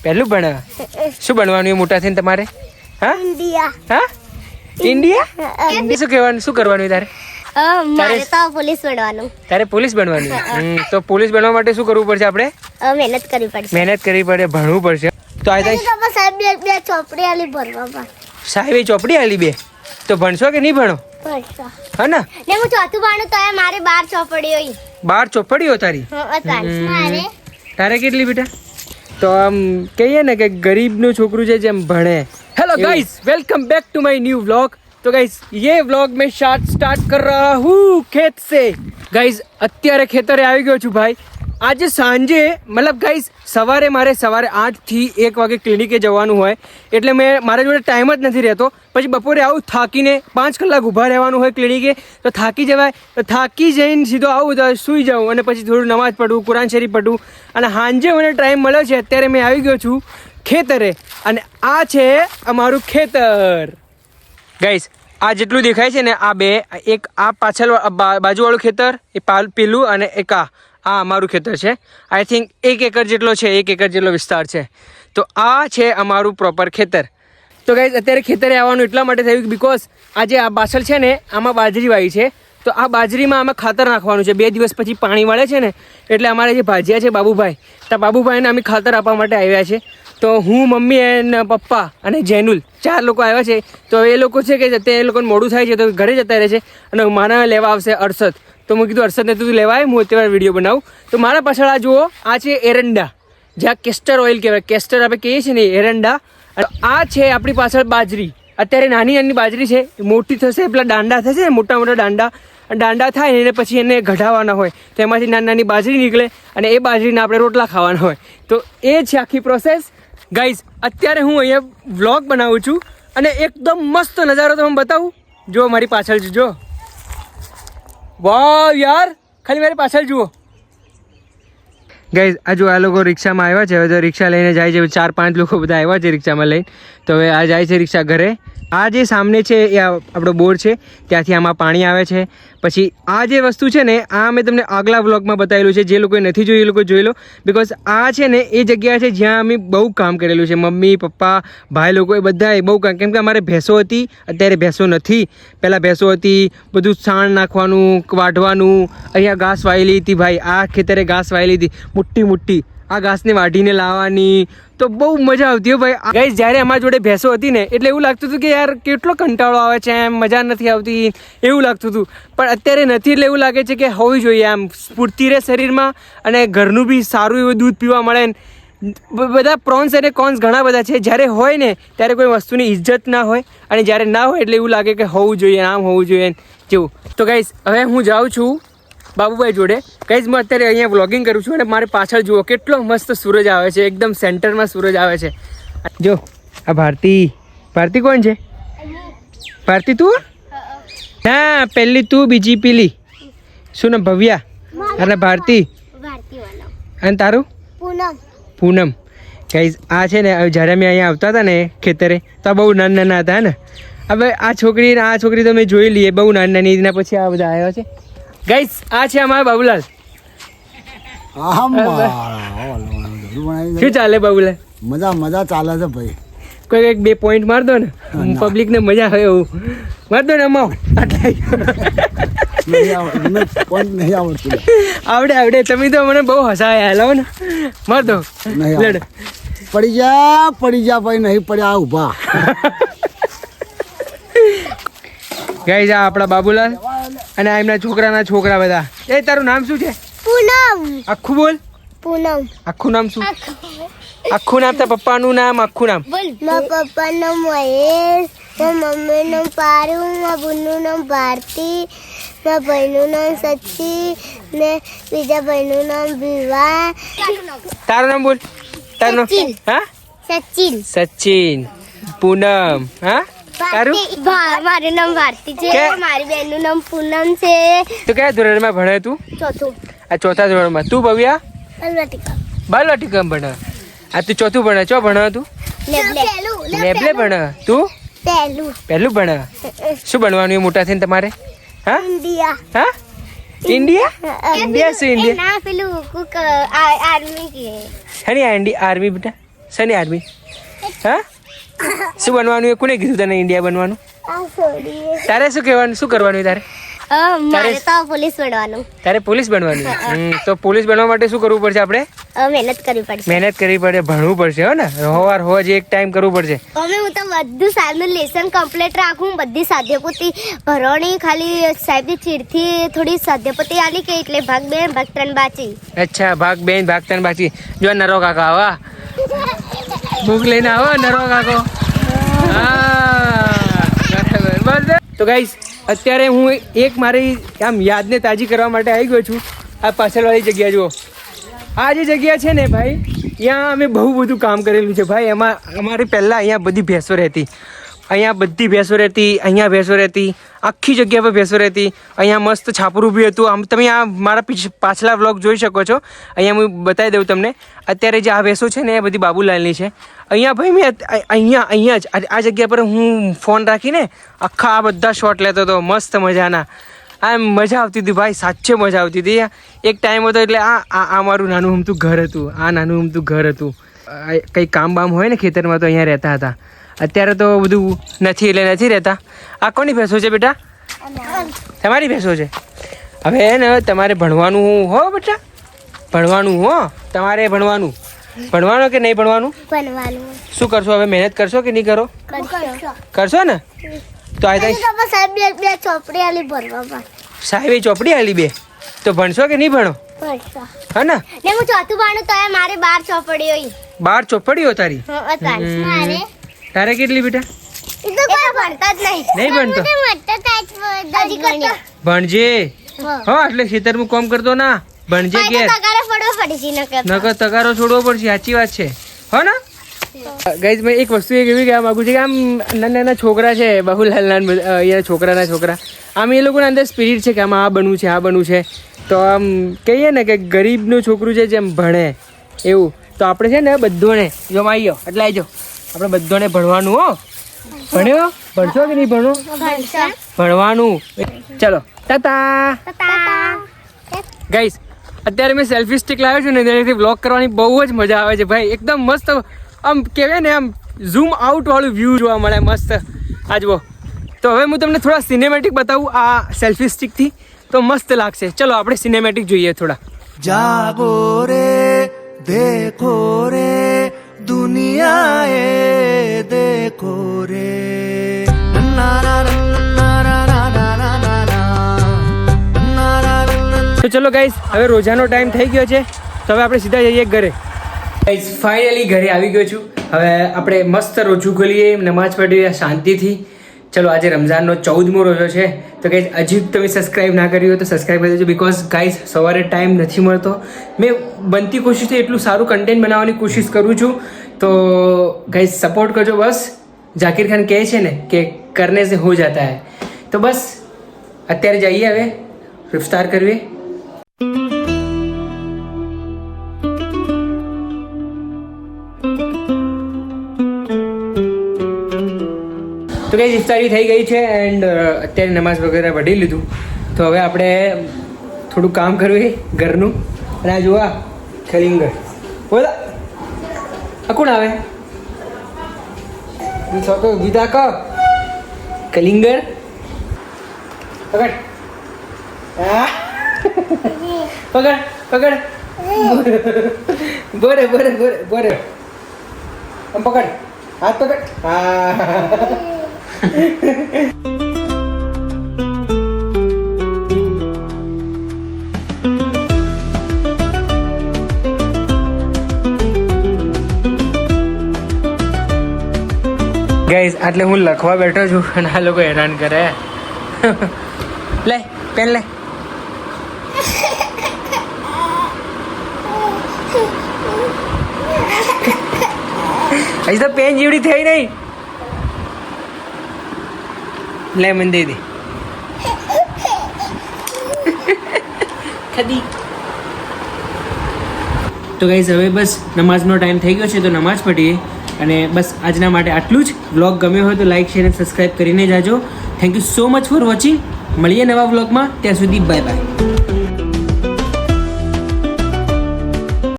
પહેલું ભણે. શું બનવાનું એ મોટા થઈને તમારે? હા, હા, ઇન્ડિયા. શું કહેવાનું, શું કરવાનું તારે? મારે તો પોલીસ બનવાનું. તારે પોલીસ બનવાનું. તો પોલીસ બનવા માટે શું કરવું પડશે? આપણે મહેનત કરવી પડશે. મહેનત કરવી પડે, ભણવું પડશે. તો આ સાહેબ બે ચોપડી આલી ભરવા. સાહેબ એ ચોપડી આલી બે, તો ભણશો કે નહીં ભણો? હા ને, હું ચોથું ભણું તો મારે 12 ચોપડીઓ. 12 ચોપડીઓ તારી? તારે કેટલી બેટા? તો આમ કહીએ ને કે ગરીબનું છોકરું છે જેમ ભણે. Hello guys, welcome back to my new vlog. तो गाइस ये व्लॉग मैं स्टार्ट कर रहा हूँ खेत से. गाइस અત્યારે ખેતરે આવી ગયો છું ભાઈ. આજે સાંજે મતલબ ગાઈસ સવારે મારે 8 થી 1 વાગે ક્લિનિકે જવાનું હોય, એટલે મારા જોડે ટાઈમ જ નથી રહેતો. પછી બપોરે આવું થાકીને 5 કલાક ઊભા રહેવાનું હોય ક્લિનિકે, તો થાકી જવાય. તો થાકી જઈને સીધો આવું તો સૂઈ જાઉં અને પછી થોડું નમાઝ પડું, કુરાન શરીફ પડું, અને સાંજે મને ટાઈમ મળ્યો છે. અત્યારે મેં આવી ગયો છું ખેતરે, અને આ છે અમારું ખેતર. ગાઈસ આ જેટલું દેખાય છે ને, આ બે, એક આ પાછળ બાજુવાળું ખેતર, એ પેલું, અને એક આ અમારું ખેતર છે. આઈ થિંક 1 એકર જેટલો છે, 1 એકર જેટલો વિસ્તાર છે. તો આ છે અમારું પ્રોપર ખેતર. તો ગાઈઝ અત્યારે ખેતરે આવવાનું એટલા માટે થયું બિકોઝ આજે આ પાછળ છે ને, આમાં બાજરી વાવી છે. તો આ બાજરીમાં આમાં ખાતર નાખવાનું છે. 2 દિવસ પછી પાણી વળે છે ને, એટલે અમારે જે ભાજીયા છે બાબુભાઈ, તો બાબુભાઈને અમે ખાતર આપવા માટે આવ્યા છે. તો હું, મમ્મી અને પપ્પા અને જેનુલ 4 લોકો આવ્યા છે. તો એ લોકો છે કે તે એ લોકોને મોડું થાય છે તો ઘરે જતા રહે છે, અને મારા લેવા આવશે અરસદ. તો મેં કીધું અરસદને તું લેવાય, હું અત્યારે વિડીયો બનાવું. તો મારા પાછળ આ જુઓ, આ છે એરંડા, જ્યાં કેસ્ટર ઓઇલ કહેવાય. કેસ્ટર આપણે કહીએ છીએ ને, એરંડા. આ છે આપણી પાછળ બાજરી. અત્યારે નાની નાની બાજરી છે, મોટી થશે પેલા દાંડા થશે ને, મોટા મોટા દાંડા થાય ને, એને પછી એને ઘડાવવાના હોય, તો એમાંથી નાની નાની બાજરી નીકળે, અને એ બાજરીના આપણે રોટલા ખાવાના હોય. તો એ છે આખી પ્રોસેસ. ગાઈઝ અત્યારે હું અહીંયા વ્લોગ બનાવું છું, અને એકદમ મસ્ત નજારો તમને બતાવું. જો મારી પાછળ જો, વાહ યાર, ખાલી મારી પાછળ જુઓ. ગાઈઝ આ જો આ લોકો રિક્ષામાં આવ્યા છે. હવે તો રિક્ષા લઈને જાય છે. 4-5 લોકો બધા આવ્યા છે રિક્ષામાં લઈને. તો હવે આ જાય છે રિક્ષા ઘરે. આ જે સામને છે એ આપણો બોર છે, ત્યાંથી આમાં પાણી આવે છે. પછી આ જે વસ્તુ છે ને, આ મેં તમને આગલા વ્લોગમાં બતાવેલું છે. જે લોકોએ નથી જોયું એ લોકો જોઈ લો, બિકોઝ આ છે ને એ જગ્યા છે જ્યાં અમે બહુ કામ કરેલું છે. મમ્મી, પપ્પા, ભાઈ લોકો એ બધાએ બહુ કામ, કેમ કે અમારે ભેંસો હતી, અત્યારે ભેંસો નથી. પહેલાં ભેંસો હતી, બધું છાણ નાખવાનું, વાઢવાનું. અહીંયા ઘાસ વાયેલી હતી ભાઈ, આ ખેતરે ઘાસ વાયેલી હતી મોટી. આ ઘાસને વાઢીને લાવવાની, તો બહુ મજા આવતી હો ભાઈ. ગાઈસ જ્યારે અમારા જોડે ભેંસો હતી ને, એટલે એવું લાગતું હતું કે યાર કેટલો કંટાળો આવે છે, એમ મજા નથી આવતી એવું લાગતું હતું. પણ અત્યારે નથી, એટલે એવું લાગે છે કે હોવી જોઈએ, આમ સ્ફૂર્તિ રહે શરીરમાં, અને ઘરનું બી સારું એવું દૂધ પીવા મળે. બધા પ્રોન્સ અને કોન્સ ઘણા બધા છે. જ્યારે હોય ને ત્યારે કોઈ વસ્તુની ઇજ્જત ના હોય, અને જ્યારે ના હોય એટલે એવું લાગે કે હોવું જોઈએ, આમ હોવું જોઈએ જેવું. તો ગાઈસ હવે હું જાઉં છું બાબુભાઈ જોડે. ગાઈઝ હું અત્યારે અહીંયા વ્લોગિંગ કરું છું, અને મારે પાછળ જુઓ કેટલો મસ્ત સૂરજ આવે છે. એકદમ સેન્ટરમાં સૂરજ આવે છે. જો આ ભારતી કોણ છે? ભારતી તું? હા, પહેલી તું, બીજી પેલી શું નામ? ભવ્યા. અને ભારતી. અને તારું? પૂનમ. ગાઈઝ આ છે ને, જ્યારે અમે અહીંયા આવતા હતા ને ખેતરે, તો બહુ નાના હતા ને. હવે આ છોકરી તો મેં જોઈ લઈએ, બહુ નાની. એના પછી આ બધા આવ્યા છે. ગાઈસ આ છે અમારા બાબુલાલ. શું ચાલે બાબુલાલ? મજા ચાલે છે ભાઈ. કોઈ 2 પોઈન્ટ માર દો ને, પબ્લિક ને મજા આવે એવું માર દો ને. અમાવ આવડે. તમે તો મને બહુ હસાયા. લો ને, માર દો. પડી જા ભાઈ, નહીં પડ્યા ઊભા. ગાઈસ આ આપણા બાબુલાલ, અને આ એમના છોકરા બધા. એ તારું નામ શું છે? પૂનમ. આખું બોલ. પૂનમ. આખું નામ શું? આખું નામ? તારા પપ્પાનું નામ આખું નામ? મારા પપ્પાનું નામ મહેશ, મારા મમ્મીનું નામ પારુ, મારા બુનનું નામ ભારતી, મારા ભાઈનું નામ સચી, ને બીજા ભાઈનું નામ વિવા. તારું નામ બોલ. તારું નામ? હા, સચિન. પૂનમ. હા, તારું? મારું નામ ભારતી છે, મારી બહેનનું નામ પૂનમ છે. તો કયા ધોરણમાં ભણે તું? ચોથું. આ 4થા ધોરણમાં. તું ભવ્યા? બાલવાટિકામાં ભણે. આ તું 4થું ભણે. ચો ભણે તું? લેબલે ભણે. તું પહેલું ભણે. શું બનવાનું એ મોટા થઈને તમારે? હા, હા, ઇન્ડિયા. શું ઇન્ડિયા? ના, પેલું આર્મી કે. હે આર્મી બેટા. શેની આર્મી? હા, શું બનવાનું એ કોને કીધું તને ઇન્ડિયા બનવાનું? આ છોડીએ તારે શું કહેવાનું, શું કરવાનું તારે? મારે તો પોલીસ બનવાનું. તારે પોલીસ બનવાનું? તો પોલીસ બનવા માટે શું કરવું પડશે આપણે? મહેનત કરવી પડશે. મહેનત કરવી પડે, ભણવું પડશે હો ને, રોજ એક ટાઈમ કરવું પડશે. અમે હું તો બધું સાહેબનું લેસન કમ્પ્લીટ રાખું, બધી સાધ્યપોતી ભરવાની, ખાલી સાહેબની ચીડથી થોડી સાધ્યપોતી આલી કે એટલે ભાગ 2 ભાગ 3 બાચી. અચ્છા, ભાગ 2 ભાગ 3 બાકી. જો નરો કાકા આવા બુક લઈને આવો નરો કાકો. હા બરાબર. તો ગાઈસ અત્યારે હું એક મારી આમ યાદને તાજી કરવા માટે આવી ગયો છું. આ પાછળવાળી જગ્યા જુઓ. આ જે જગ્યા છે ને ભાઈ, ત્યાં અમે બહુ બધું કામ કરેલું છે ભાઈ. એમાં અમારી પહેલાં અહીંયા બધી ભેંસો રહેતી, અહીંયા બધી ભેંસો રહેતી, અહીંયા ભેંસો રહેતી, આખી જગ્યા પર ભેંસો રહેતી. અહીંયા મસ્ત છાપરું બી હતું. આમ તમે આ મારા પાછલા વ્લોગ જોઈ શકો છો. અહીંયા હું બતાવી દઉં તમને. અત્યારે જે આ ભેંસો છે ને એ બધી બાબુલાલની છે. અહીંયા ભાઈ મેં અહીંયા જ આ જગ્યા પર હું ફોન રાખીને આખા આ બધા શોટ લેતો હતો, મસ્ત મજાના. આ મજા આવતી હતી ભાઈ, સાચે મજા આવતી હતી. એક ટાઈમ હતો એટલે આ મારું નાનું અમતું ઘર હતું. આ નાનું અમતું ઘર હતું. કંઈ કામ બામ હોય ને ખેતરમાં તો અહીંયા રહેતા હતા. અત્યારે તો બધું નથી એટલે નથી રહેતા. આ કોની ભેંસો છે બેટા? તમારી ભેંસો છે. હવે ને તમારે ભણવાનું હો બેટા, ભણવાનું હો તમારે. ભણવાનું કે નહીં ભણવાનું? ભણવાનું. શું કરશો હવે? મહેનત કરશો કે નહીં કરો? કરશો ને? તો આ સાહેબ બે ચોપડી આલી ભરવા. સાહેબે ચોપડી આલી 2, તો ભણશો કે નહીં ભણો? હા ને? હું ચોથું ભણું તો મારે 12 ચોપડી હોય. 12 ચોપડીઓ તારી? મારે. તારે કેટલી બેટા? ભણતા જ નહીં. નહીં ભણતો? ભણજે. હા, એટલે ખેતરમાં કામ કરતો ના, ભણજે કે નકર તગારો છોડવો પડશે. સાચી વાત છે હો ને? ગાઈઝ મેં એક વસ્તુ એવી કહેવા માંગુ છું કે આમ નાના છોકરા છે, બાબુલાલ અહીંયા છોકરા આમ એ લોકોના અંદર સ્પિરિટ છે કે આમાં આ બનવું છે, આ બનવું છે. તો આમ કહીએ ને કે ગરીબનું છોકરું છે જેમ ભણે એવું. તો આપણે છે ને બધોને જો આવી જાઓ એટલે આવી જાઓ, આપણે બધોને ભણવાનું હો. ભણ્યો? ભણશો કે નહીં ભણો? ભણવાનું. ચલો ટાટા. ગાઈઝ અત્યારે મેં સેલ્ફી સ્ટિક લાવ્યો છું ને, તેનાથી વ્લોગ કરવાની બહુ જ મજા આવે છે ભાઈ. એકદમ મસ્ત આમ કહેવાય ને આમ ઝૂમ આઉટ વાળું વ્યૂ જોવા મળે મસ્ત. આ જુઓ. તો હવે હું તમને થોડા સિનેમેટિક બતાવું આ સેલ્ફી સ્ટિકથી, તો મસ્ત લાગશે. ચલો આપણે સિનેમેટિક જોઈએ થોડા. જાગો રે દેખો રે દુનિયા એ દેખો રે. તો ચલો ગાઈસ, હવે રોજાનો ટાઈમ થઈ ગયો છે, તો હવે આપણે સીધા જઈએ ઘરે. ગાઈસ ફાઇનલી ઘરે આવી ગયો છું. હવે આપણે મસ્ત રોજુ ખોલીએ, નમાઝ પઢીએ શાંતિથી. ચલો આજે રમઝાનનો 14મો રોજો છે. તો ગાઈસ હજી તમે સબસ્ક્રાઈબ ના કર્યું હોય તો સબસ્ક્રાઈબ કરી દેજો. બિકોઝ ગાઈસ સવારે ટાઈમ નથી મળતો. મેં બનતી કોશિશથી એટલું સારું કન્ટેન્ટ બનાવવાની કોશિશ કરું છું. તો ગાઈસ સપોર્ટ કરજો બસ. જાકીર ખાન કહે છે ને કે કરને સે હો જાતા હૈ. તો બસ અત્યારે જઈએ હવે ઇફતાર કરવી. તો કઈ ઇફતારી થઈ ગઈ છે એન્ડ અત્યારે નમાઝ વગેરે પઢી લીધું. તો હવે આપણે થોડું કામ કરવું ઘરનું. અને આ જોવા કલિંગર બોલા કોણ આવે? ગીતા ક કલિંગર પકડ. પકડ પકડ. બોરે બોરે બોરે બોરે. આમ પકડ, હાથ પકડ. હા. ગાઈઝ આટલે હું લખવા બેઠો છું અને આ લોકો હેરાન કરે. લે પેન લે. હજી તો પેન જેવડી થઈ નહીં. લે મને દે દે. ખદી. તો ગાઈઝ હવે બસ નમાઝનો ટાઈમ થઈ ગયો છે, તો નમાઝ પઢીએ. અને બસ આજના માટે આટલું જ. વ્લોગ ગમ્યો હોય તો લાઈક શેર અને સબસ્ક્રાઈબ કરીને જાજો. Thank you so much for watching. મળીએ નવા વ્લોગમાં. ત્યાં સુધી બાય બાય.